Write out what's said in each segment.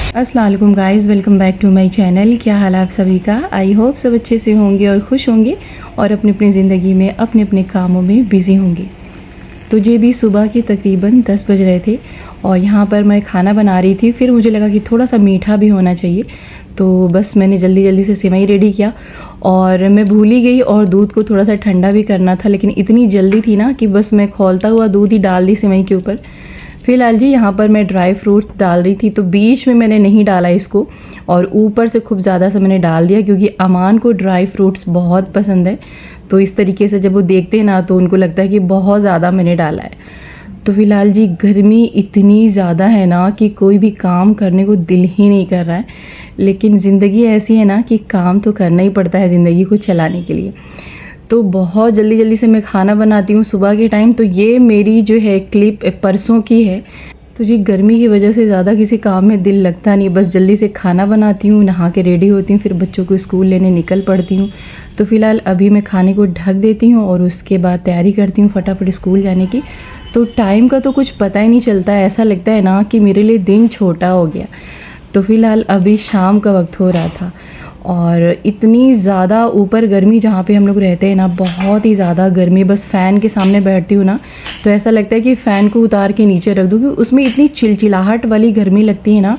अस्सलाम वालेकुम guys, welcome back to my channel. क्या हाल है आप सभी का? आई होप सब अच्छे से होंगे और खुश होंगे और अपनी अपनी ज़िंदगी में अपने अपने कामों में बिज़ी होंगे। तो ये भी सुबह के तकरीबन 10 बज रहे थे और यहाँ पर मैं खाना बना रही थी। फिर मुझे लगा कि थोड़ा सा मीठा भी होना चाहिए, तो बस मैंने जल्दी जल्दी से सेवई रेडी किया और मैं भूल ही गई और दूध को थोड़ा सा ठंडा भी करना था, लेकिन इतनी जल्दी थी ना कि बस मैं खौलता हुआ दूध ही डाल दी सेवई के ऊपर। फ़िलहाल जी यहाँ पर मैं ड्राई फ्रूट डाल रही थी, तो बीच में मैंने नहीं डाला इसको और ऊपर से खूब ज़्यादा सा मैंने डाल दिया, क्योंकि अमान को ड्राई फ्रूट्स बहुत पसंद है। तो इस तरीके से जब वो देखते हैं ना तो उनको लगता है कि बहुत ज़्यादा मैंने डाला है। तो फ़िलहाल जी गर्मी इतनी ज़्यादा है ना कि कोई भी काम करने को दिल ही नहीं कर रहा है, लेकिन ज़िंदगी ऐसी है ना कि काम तो करना ही पड़ता है ज़िंदगी को चलाने के लिए। तो बहुत जल्दी जल्दी से मैं खाना बनाती हूँ सुबह के टाइम। तो ये मेरी जो है क्लिप परसों की है। तो जी गर्मी की वजह से ज़्यादा किसी काम में दिल लगता नहीं, बस जल्दी से खाना बनाती हूँ, नहा के रेडी होती हूँ, फिर बच्चों को स्कूल लेने निकल पड़ती हूँ। तो फ़िलहाल अभी मैं खाने को ढक देती हूँ और उसके बाद तैयारी करती हूँ फटाफट स्कूल जाने की। तो टाइम का तो कुछ पता ही नहीं चलता है, ऐसा लगता है ना कि मेरे लिए दिन छोटा हो गया। तो फ़िलहाल अभी शाम का वक्त हो रहा था और इतनी ज़्यादा ऊपर गर्मी जहाँ पे हम लोग रहते हैं ना, बहुत ही ज़्यादा गर्मी। बस फ़ैन के सामने बैठती हूँ ना तो ऐसा लगता है कि फ़ैन को उतार के नीचे रख दूँ, क्योंकि उसमें इतनी चिलचिलाहट वाली गर्मी लगती है ना।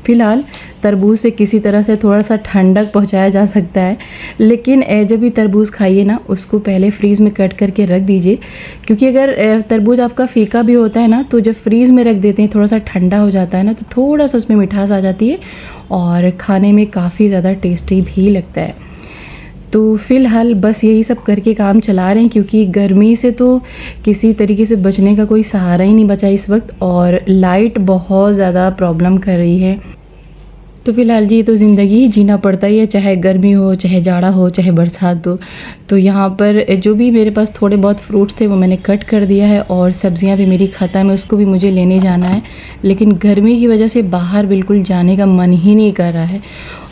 फ़िलहाल तरबूज से किसी तरह से थोड़ा सा ठंडक पहुंचाया जा सकता है, लेकिन जब भी तरबूज खाइए ना उसको पहले फ्रीज़ में कट करके रख दीजिए, क्योंकि अगर तरबूज आपका फीका भी होता है ना तो जब फ्रीज़ में रख देते हैं थोड़ा सा ठंडा हो जाता है ना, तो थोड़ा सा उसमें मिठास आ जाती है और खाने में काफ़ी ज़्यादा टेस्टी भी लगता है। तो फ़िलहाल बस यही सब करके काम चला रहे हैं, क्योंकि गर्मी से तो किसी तरीके से बचने का कोई सहारा ही नहीं बचा इस वक्त और लाइट बहुत ज़्यादा प्रॉब्लम कर रही है। तो फ़िलहाल जी तो ज़िंदगी जीना पड़ता ही है, चाहे गर्मी हो, चाहे जाड़ा हो, चाहे बरसात हो। तो यहाँ पर जो भी मेरे पास थोड़े बहुत फ्रूट्स थे वो मैंने कट कर दिया है और सब्ज़ियाँ भी मेरी ख़त्म है, उसको भी मुझे लेने जाना है। लेकिन गर्मी की वजह से बाहर बिल्कुल जाने का मन ही नहीं कर रहा है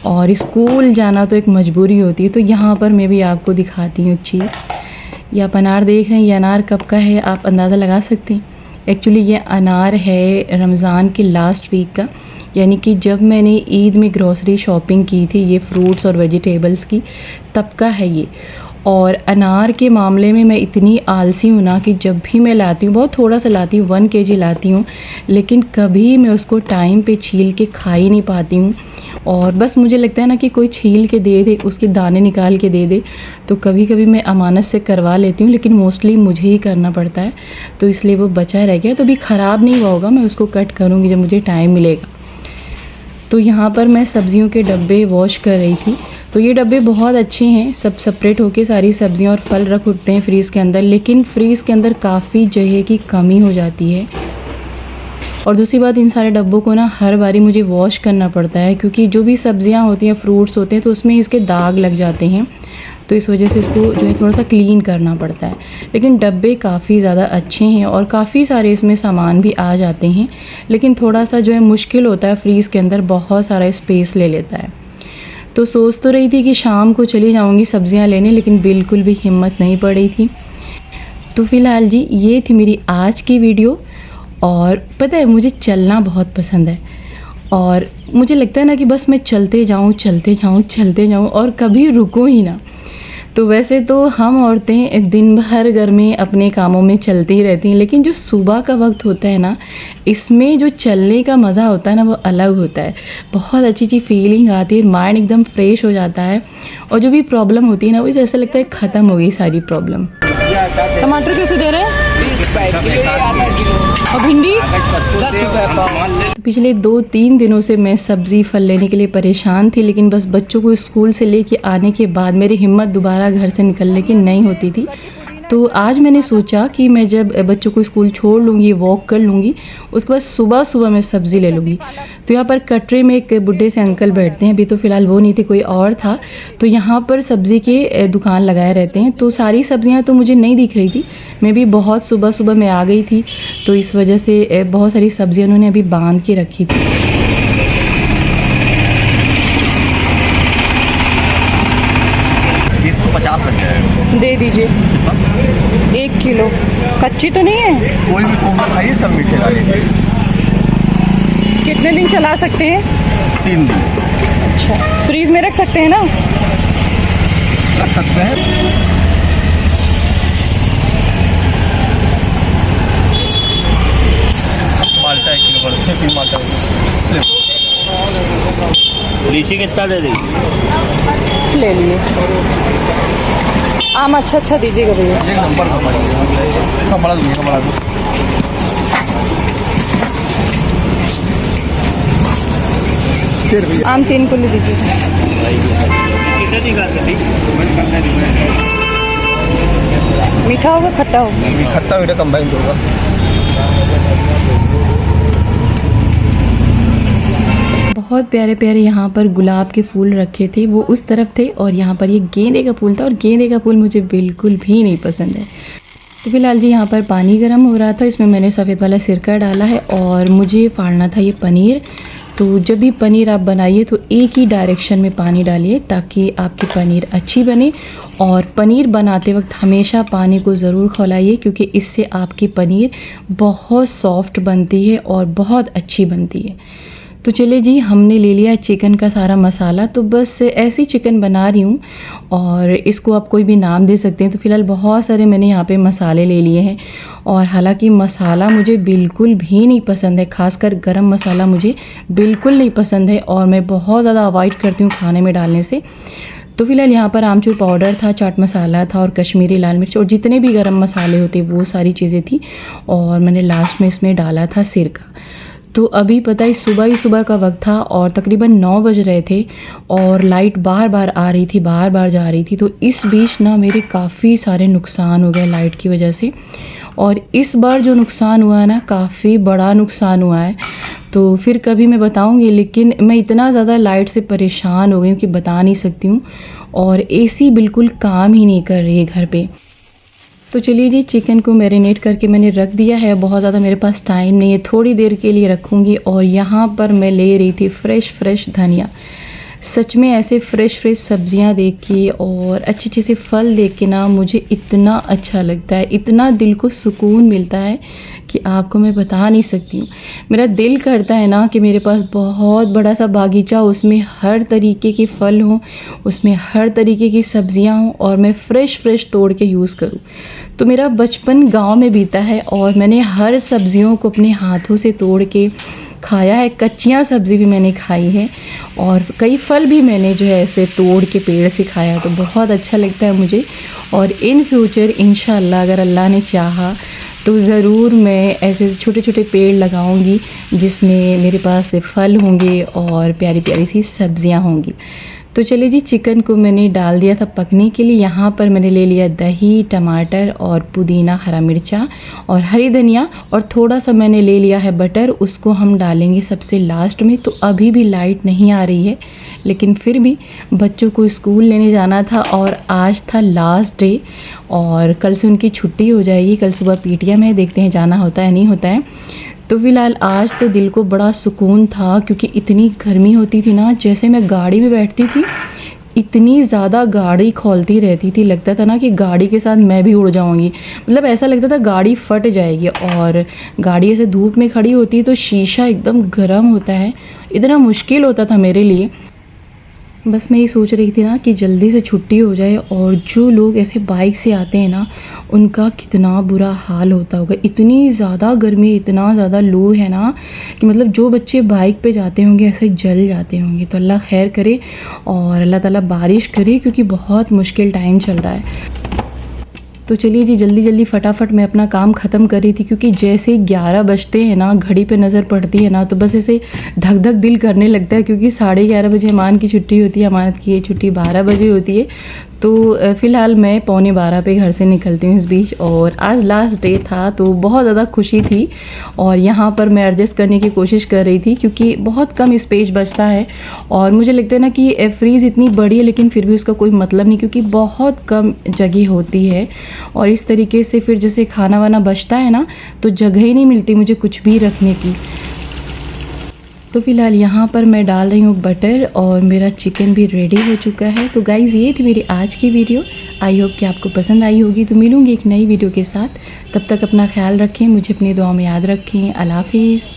और स्कूल जाना तो एक मजबूरी होती है। तो यहाँ पर मैं भी आपको दिखाती हूँ एक चीज़। ये आप अनार देख रहे हैं, ये अनार कब का है आप अंदाज़ा लगा सकते हैं। एक्चुअली ये अनार है रमज़ान के लास्ट वीक का, यानी कि जब मैंने ईद में ग्रॉसरी शॉपिंग की थी ये फ्रूट्स और वेजिटेबल्स की, तब का है ये। और अनार के मामले में मैं इतनी आलसी हूँ ना कि जब भी मैं लाती हूँ बहुत थोड़ा सा लाती हूँ, 1 kg लाती हूँ, लेकिन कभी मैं उसको टाइम पे छील के खा ही नहीं पाती हूँ। और बस मुझे लगता है ना कि कोई छील के दे दे, उसके दाने निकाल के दे दे, तो कभी कभी मैं अमानत से करवा लेती हूँ, लेकिन मोस्टली मुझे ही करना पड़ता है। तो इसलिए वो बचा रह गया, तो अभी ख़राब नहीं हुआ होगा, मैं उसको कट करूँगी जब मुझे टाइम मिलेगा। तो यहाँ पर मैं सब्ज़ियों के डब्बे वॉश कर रही थी। तो ये डब्बे बहुत अच्छे हैं, सब सेपरेट होके सारी सब्ज़ियाँ और फल रख उठते हैं फ्रीज़ के अंदर, लेकिन फ्रीज़ के अंदर काफ़ी जगह की कमी हो जाती है। और दूसरी बात, इन सारे डब्बों को ना हर बारी मुझे वॉश करना पड़ता है, क्योंकि जो भी सब्ज़ियाँ होती हैं, फ्रूट्स होते हैं, तो उसमें इसके दाग लग जाते हैं। तो इस वजह से इसको जो है थोड़ा सा क्लीन करना पड़ता है। लेकिन डब्बे काफ़ी ज़्यादा अच्छे हैं और काफ़ी सारे इसमें सामान भी आ जाते हैं, लेकिन थोड़ा सा जो है मुश्किल होता है, फ्रीज़ के अंदर बहुत सारा स्पेस ले लेता है। तो सोच तो रही थी कि शाम को चली जाऊंगी सब्ज़ियां लेने, लेकिन बिल्कुल भी हिम्मत नहीं पड़ी थी। तो फ़िलहाल जी ये थी मेरी आज की वीडियो। और पता है मुझे चलना बहुत पसंद है और मुझे लगता है ना कि बस मैं चलते जाऊँ चलते जाऊँ चलते जाऊँ और कभी रुको ही ना। तो वैसे तो हम औरतें दिन भर घर में अपने कामों में चलती ही रहती हैं, लेकिन जो सुबह का वक्त होता है ना, इसमें जो चलने का मज़ा होता है ना वो अलग होता है। बहुत अच्छी अच्छी फीलिंग आती है, माइंड एकदम फ्रेश हो जाता है और जो भी प्रॉब्लम होती है ना वो ऐसा लगता है ख़त्म हो गई सारी प्रॉब्लम। टमाटर कैसे दे रहे हैं? और भिंडी 10 रुपये। तो पिछले 2-3 दिनों से मैं सब्ज़ी फल लेने के लिए परेशान थी, लेकिन बस बच्चों को स्कूल से लेके आने के बाद मेरी हिम्मत दोबारा घर से निकलने की नहीं होती थी। तो आज मैंने सोचा कि मैं जब बच्चों को स्कूल छोड़ लूँगी, वॉक कर लूँगी, उसके बाद सुबह सुबह मैं सब्ज़ी ले लूँगी। तो यहाँ पर कटरे में एक बुढ़े से अंकल बैठते हैं, अभी तो फ़िलहाल वो नहीं थे, कोई और था। तो यहाँ पर सब्ज़ी के दुकान लगाए रहते हैं, तो सारी सब्ज़ियाँ तो मुझे नहीं दिख रही थी। मैं भी बहुत सुबह सुबह मैं आ गई थी, तो इस वजह से बहुत सारी सब्ज़ियाँ उन्होंने अभी बांध के रखी थी। दे दीजिए 1 किलो। कच्ची तो नहीं है? कोई भी खाइए, सब मीठे वाले। कितने दिन चला सकते हैं? 3 दिन। अच्छा, फ्रीज में रख सकते हैं ना? रख सकते हैं। माल्टा 1 किलो पड़ 6 माल्टा। लीची कितना दे दी? ले लिए। आम अच्छा दीजिएगा भैया। एक नंबर का बड़ा दूँगी, बड़ा दूँ। आम 3 किलो दीजिए। कितना दिखा सकती? मीठा होगा खट्टा होगा? खट्टा मीठा कंबाइन होगा। बहुत प्यारे प्यारे यहाँ पर गुलाब के फूल रखे थे, वो उस तरफ थे, और यहाँ पर ये गेंदे का फूल था, और गेंदे का फूल मुझे बिल्कुल भी नहीं पसंद है। तो फिलहाल जी यहाँ पर पानी गर्म हो रहा था, इसमें मैंने सफ़ेद वाला सिरका डाला है, और मुझे फाड़ना था ये पनीर। तो जब भी पनीर आप बनाइए तो एक ही डायरेक्शन में पानी डालिए ताकि आपकी पनीर अच्छी बने। और पनीर बनाते वक्त हमेशा पानी को ज़रूर खौलाइए, क्योंकि इससे आपकी पनीर बहुत सॉफ्ट बनती है और बहुत अच्छी बनती है। तो चलिए जी, हमने ले लिया चिकन का सारा मसाला। तो बस ऐसी चिकन बना रही हूँ, और इसको आप कोई भी नाम दे सकते हैं। तो फ़िलहाल बहुत सारे मैंने यहाँ पे मसाले ले लिए हैं, और हालांकि मसाला मुझे बिल्कुल भी नहीं पसंद है, खासकर गरम मसाला मुझे बिल्कुल नहीं पसंद है, और मैं बहुत ज़्यादा अवॉइड करती हूँ खाने में डालने से। तो फिलहाल यहाँ पर आमचूर पाउडर था, चाट मसाला था, और कश्मीरी लाल मिर्च, और जितने भी गरम मसाले होते वो सारी चीज़ें थी। और मैंने लास्ट में इसमें डाला था सिरका। तो अभी पता है सुबह ही सुबह का वक्त था, और तकरीबन 9 बज रहे थे, और लाइट बार बार आ रही थी, बार बार जा रही थी। तो इस बीच ना मेरे काफ़ी सारे नुकसान हो गए लाइट की वजह से, और इस बार जो नुकसान हुआ है ना, काफ़ी बड़ा नुकसान हुआ है। तो फिर कभी मैं बताऊंगी, लेकिन मैं इतना ज़्यादा लाइट से परेशान हो गई हूँ कि बता नहीं सकती हूँ। और एसी बिल्कुल काम ही नहीं कर रही है घर पे। तो चलिए जी, चिकन को मैरिनेट करके मैंने रख दिया है। बहुत ज़्यादा मेरे पास टाइम नहीं है, थोड़ी देर के लिए रखूँगी। और यहाँ पर मैं ले रही थी फ्रेश धनिया। सच में ऐसे फ्रेश सब्जियां देख के और अच्छे से फल देख के ना मुझे इतना अच्छा लगता है, इतना दिल को सुकून मिलता है कि आपको मैं बता नहीं सकती हूँ। मेरा दिल करता है ना कि मेरे पास बहुत बड़ा सा बागीचा हो, उसमें हर तरीके के फल हों, उसमें हर तरीके की सब्जियां हों, और मैं फ्रेश तोड़ के यूज़ करूँ। तो मेरा बचपन गाँव में बीता है, और मैंने हर सब्जियों को अपने हाथों से तोड़ के खाया है। कच्चियाँ सब्ज़ी भी मैंने खाई है, और कई फल भी मैंने जो है ऐसे तोड़ के पेड़ से खाया। तो बहुत अच्छा लगता है मुझे। और इन फ्यूचर इंशाल्लाह अगर अल्लाह ने चाहा तो ज़रूर मैं ऐसे छोटे छोटे पेड़ लगाऊंगी, जिसमें मेरे पास से फल होंगे और प्यारी प्यारी सी सब्जियां होंगी। तो चलिए जी, चिकन को मैंने डाल दिया था पकने के लिए। यहाँ पर मैंने ले लिया दही, टमाटर और पुदीना, हरा मिर्चा और हरी धनिया, और थोड़ा सा मैंने ले लिया है बटर। उसको हम डालेंगे सबसे लास्ट में। तो अभी भी लाइट नहीं आ रही है, लेकिन फिर भी बच्चों को स्कूल लेने जाना था, और आज था लास्ट डे, और कल से उनकी छुट्टी हो जाएगी। कल सुबह पीटीएम है, देखते हैं जाना होता है नहीं होता है। तो फिलहाल आज तो दिल को बड़ा सुकून था, क्योंकि इतनी गर्मी होती थी ना, जैसे मैं गाड़ी में बैठती थी इतनी ज़्यादा गाड़ी खौलती रहती थी, लगता था ना कि गाड़ी के साथ मैं भी उड़ जाऊंगी। मतलब ऐसा लगता था गाड़ी फट जाएगी। और गाड़ी ऐसे धूप में खड़ी होती है तो शीशा एकदम गर्म होता है, इतना मुश्किल होता था मेरे लिए। बस मैं ये सोच रही थी ना कि जल्दी से छुट्टी हो जाए। और जो लोग ऐसे बाइक से आते हैं ना, उनका कितना बुरा हाल होता होगा। इतनी ज़्यादा गर्मी, इतना ज़्यादा लू है ना, कि मतलब जो बच्चे बाइक पे जाते होंगे ऐसे जल जाते होंगे। तो अल्लाह खैर करे और अल्लाह ताला बारिश करे, क्योंकि बहुत मुश्किल टाइम चल रहा है। तो चलिए जी, जल्दी फटाफट मैं अपना काम ख़त्म कर रही थी, क्योंकि जैसे 11 बजते हैं ना, घड़ी पे नज़र पड़ती है ना, तो बस ऐसे धक धक दिल करने लगता है। क्योंकि 11:30 बजे अमान की छुट्टी होती है, अमानत की ये छुट्टी 12 बजे होती है। तो फ़िलहाल मैं 11:45 पे घर से निकलती हूँ इस बीच। और आज लास्ट डे था, तो बहुत ज़्यादा खुशी थी। और यहाँ पर मैं एडजस्ट करने की कोशिश कर रही थी, क्योंकि बहुत कम स्पेस बचता है। और मुझे लगता है ना कि फ्रीज़ इतनी बड़ी है, लेकिन फिर भी उसका कोई मतलब नहीं, क्योंकि बहुत कम जगह होती है। और इस तरीके से फिर जैसे खाना वाना बचता है ना, तो जगह ही नहीं मिलती मुझे कुछ भी रखने की। तो फिलहाल यहाँ पर मैं डाल रही हूँ बटर, और मेरा चिकन भी रेडी हो चुका है। तो गाइज़, ये थी मेरी आज की वीडियो। आई होप कि आपको पसंद आई होगी। तो मिलूँगी एक नई वीडियो के साथ। तब तक अपना ख्याल रखें, मुझे अपनी दुआ में याद रखें। अल्लाह हाफिज़।